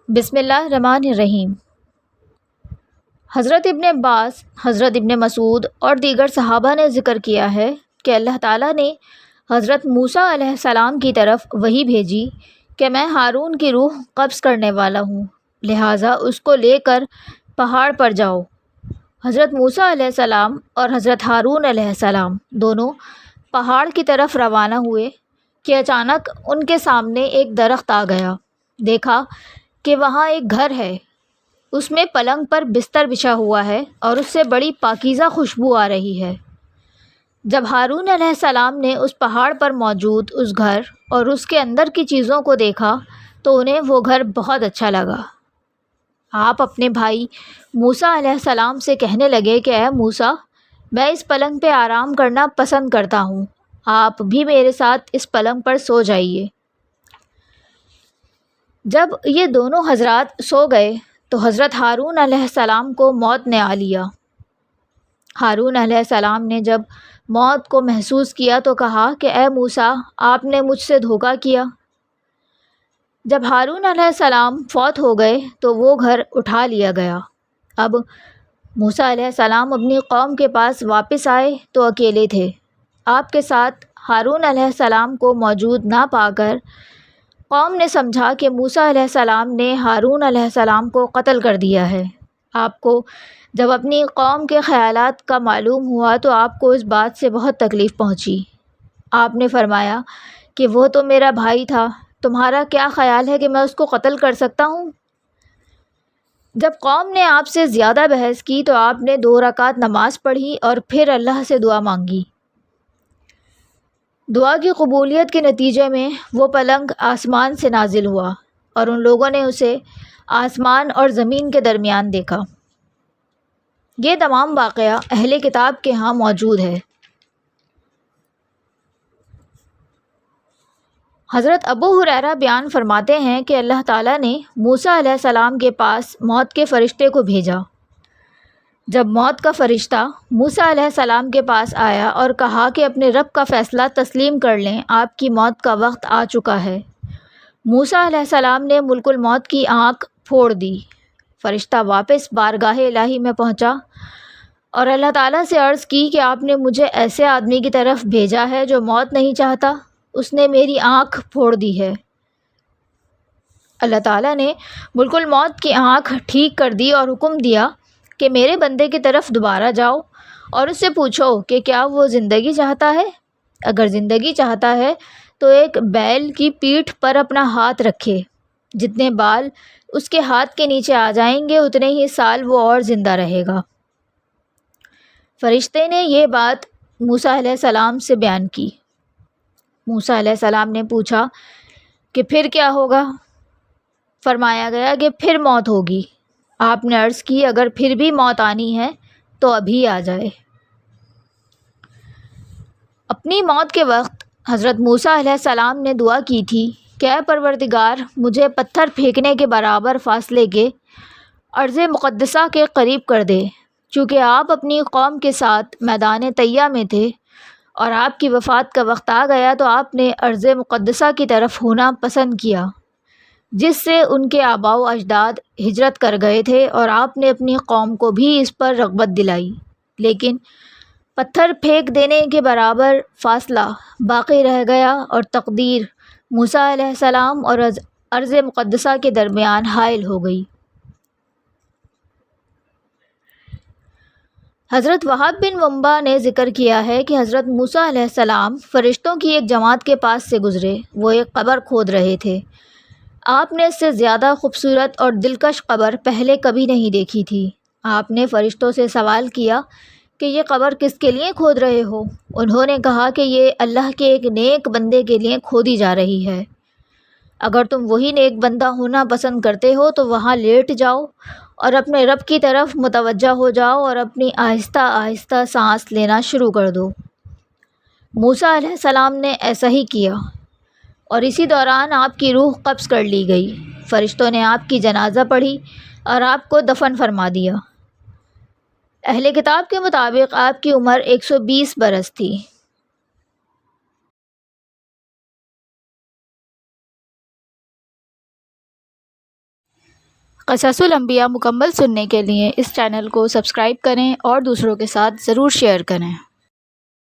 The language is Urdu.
بسم اللہ الرحمن الرحیم۔ حضرت ابن عباس، حضرت ابن مسعود اور دیگر صحابہ نے ذکر کیا ہے کہ اللہ تعالیٰ نے حضرت موسیٰ علیہ السلام کی طرف وحی بھیجی کہ میں ہارون کی روح قبض کرنے والا ہوں، لہٰذا اس کو لے کر پہاڑ پر جاؤ۔ حضرت موسیٰ علیہ السلام اور حضرت ہارون علیہ السلام دونوں پہاڑ کی طرف روانہ ہوئے کہ اچانک ان کے سامنے ایک درخت آ گیا۔ دیکھا کہ وہاں ایک گھر ہے، اس میں پلنگ پر بستر بچھا ہوا ہے اور اس سے بڑی پاکیزہ خوشبو آ رہی ہے۔ جب ہارون علیہ السلام نے اس پہاڑ پر موجود اس گھر اور اس کے اندر کی چیزوں کو دیکھا تو انہیں وہ گھر بہت اچھا لگا۔ آپ اپنے بھائی موسیٰ علیہ السلام سے کہنے لگے کہ اے موسیٰ، میں اس پلنگ پہ آرام کرنا پسند کرتا ہوں، آپ بھی میرے ساتھ اس پلنگ پر سو جائیے۔ جب یہ دونوں حضرات سو گئے تو حضرت ہارون علیہ السلام کو موت نے آ لیا۔ ہارون علیہ السلام نے جب موت کو محسوس کیا تو کہا کہ اے موسیٰ، آپ نے مجھ سے دھوکہ کیا۔ جب ہارون علیہ السلام فوت ہو گئے تو وہ گھر اٹھا لیا گیا۔ اب موسیٰ علیہ السلام اپنی قوم کے پاس واپس آئے تو اکیلے تھے۔ آپ کے ساتھ ہارون علیہ السلام کو موجود نہ پا کر قوم نے سمجھا کہ موسیٰ علیہ السلام نے ہارون علیہ السلام کو قتل کر دیا ہے۔ آپ کو جب اپنی قوم کے خیالات کا معلوم ہوا تو آپ کو اس بات سے بہت تکلیف پہنچی۔ آپ نے فرمایا کہ وہ تو میرا بھائی تھا، تمہارا کیا خیال ہے کہ میں اس کو قتل کر سکتا ہوں؟ جب قوم نے آپ سے زیادہ بحث کی تو آپ نے 2 رکعت نماز پڑھی اور پھر اللہ سے دعا مانگی۔ دعا کی قبولیت کے نتیجے میں وہ پلنگ آسمان سے نازل ہوا اور ان لوگوں نے اسے آسمان اور زمین کے درمیان دیکھا۔ یہ تمام واقعہ اہل کتاب کے ہاں موجود ہے۔ حضرت ابو ہریرہ بیان فرماتے ہیں کہ اللہ تعالیٰ نے موسیٰ علیہ السلام کے پاس موت کے فرشتے کو بھیجا۔ جب موت کا فرشتہ موسیٰ علیہ السلام کے پاس آیا اور کہا کہ اپنے رب کا فیصلہ تسلیم کر لیں، آپ کی موت کا وقت آ چکا ہے، موسیٰ علیہ السلام نے ملک الموت کی آنکھ پھوڑ دی۔ فرشتہ واپس بارگاہ الہی میں پہنچا اور اللہ تعالیٰ سے عرض کی کہ آپ نے مجھے ایسے آدمی کی طرف بھیجا ہے جو موت نہیں چاہتا، اس نے میری آنکھ پھوڑ دی ہے۔ اللہ تعالیٰ نے ملک الموت کی آنکھ ٹھیک کر دی اور حکم دیا کہ میرے بندے کی طرف دوبارہ جاؤ اور اس سے پوچھو کہ کیا وہ زندگی چاہتا ہے۔ اگر زندگی چاہتا ہے تو ایک بیل کی پیٹھ پر اپنا ہاتھ رکھے، جتنے بال اس کے ہاتھ کے نیچے آ جائیں گے اتنے ہی سال وہ اور زندہ رہے گا۔ فرشتے نے یہ بات موسیٰ علیہ السلام سے بیان کی۔ موسیٰ علیہ السلام نے پوچھا کہ پھر کیا ہوگا؟ فرمایا گیا کہ پھر موت ہوگی۔ آپ نے عرض کی اگر پھر بھی موت آنی ہے تو ابھی آ جائے۔ اپنی موت کے وقت حضرت موسیٰ علیہ السلام نے دعا کی تھی کہ اے پروردگار، مجھے پتھر پھینکنے کے برابر فاصلے کے ارض مقدسہ کے قریب کر دے، چونکہ آپ اپنی قوم کے ساتھ میدان طیہ میں تھے اور آپ کی وفات کا وقت آ گیا تو آپ نے ارض مقدسہ کی طرف ہونا پسند کیا، جس سے ان کے آباء و اجداد ہجرت کر گئے تھے، اور آپ نے اپنی قوم کو بھی اس پر رغبت دلائی، لیکن پتھر پھینک دینے کے برابر فاصلہ باقی رہ گیا اور تقدیر موسیٰ علیہ السلام اور ارض مقدسہ کے درمیان حائل ہو گئی۔ حضرت وہب بن منبع نے ذکر کیا ہے کہ حضرت موسیٰ علیہ السلام فرشتوں کی ایک جماعت کے پاس سے گزرے، وہ ایک قبر کھود رہے تھے۔ آپ نے اس سے زیادہ خوبصورت اور دلکش قبر پہلے کبھی نہیں دیکھی تھی۔ آپ نے فرشتوں سے سوال کیا کہ یہ قبر کس کے لیے کھود رہے ہو؟ انہوں نے کہا کہ یہ اللہ کے ایک نیک بندے کے لیے کھودی جا رہی ہے۔ اگر تم وہی نیک بندہ ہونا پسند کرتے ہو تو وہاں لیٹ جاؤ اور اپنے رب کی طرف متوجہ ہو جاؤ اور اپنی آہستہ آہستہ سانس لینا شروع کر دو۔ موسیٰ علیہ السلام نے ایسا ہی کیا اور اسی دوران آپ کی روح قبض کر لی گئی۔ فرشتوں نے آپ کی جنازہ پڑھی اور آپ کو دفن فرما دیا۔ اہل کتاب کے مطابق آپ کی عمر 120 برس تھی۔ قصص الانبیاء مکمل سننے کے لیے اس چینل کو سبسکرائب کریں اور دوسروں کے ساتھ ضرور شیئر کریں۔